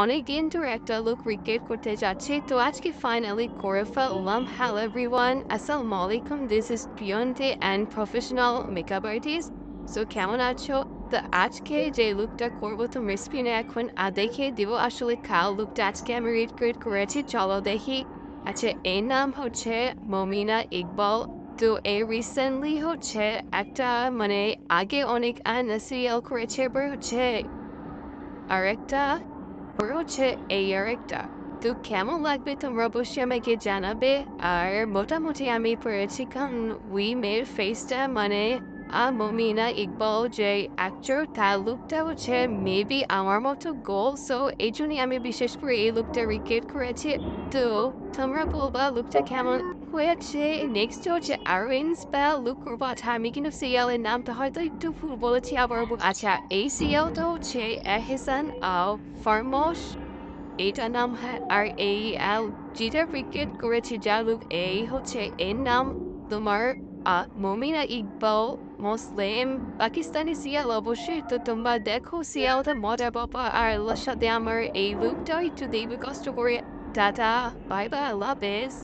অনেকদিন ধরে একটা লুক রিক্রিয়েট করতে যাচ্ছি, তো আজকে ফাইনালি করে ফেললাম। হ্যালো এভরিওয়ান, আসসালামু আলাইকুম। দিস ইজ পিয়ন্টে and professional makeup artist. So কেমন আছো? তো আজকে যে লুকটা করবো তোমার স্ক্রিনে এখন দেখে দিব। আসলে কাল লুকটা আজকে আমি রিক্রিয়েট করেছি, চলো দেখি। আচ্ছা, এর নাম হচ্ছে মমিনা ইকবাল। তো এই রিসেন্টলি হচ্ছে একটা মানে আগে অনেক সিরিয়াল করেছে, এবার হচ্ছে আরেকটা ওর হচ্ছে এই আরেকটা। তো কেমন লাগবে তোমরা অবশ্যই আমাকে জানাবে। আর মোটামুটি আমি পড়েছি কারণ উই মেয়ের ফেসটা মানে মমিনা ইকবাল যে অ্যাক্টর, তার লুকটা হচ্ছে মেবি আমার মতো গোল। সো এই জন্যই আমি বিশেষ করে এই লুকটা রিক্রিয়েট করেছি। তো তোমরা বলবা লুকটা কেমন হয়েছে। নেক্সট হচ্ছে অরেঞ্জ বা লুক করবো। আচ্ছা, আমি কিন্তু সিরিয়ালের নামটা হয়তো একটু ভুল বলেছি আবার আচ্ছা, এই সিরিয়ালটা হচ্ছে এহসান ফারমোশ, এইটার নাম। হ্যাঁ, আর এই যেটা ক্রিকেট করেছে যা লুক এই হচ্ছে এর নাম তোমার মমিনা ইকবাল। মুসলিম পাকিস্তানি সিরিয়াল অবশ্যই। তো তোমরা দেখো সিরিয়ালটা মজা পাবা। আর আল্লাহর সাথে আমার এই লুকটা একটু দেখবে কষ্ট করে। টাটা, বাই বাই, আল্লাহ হাফেজ।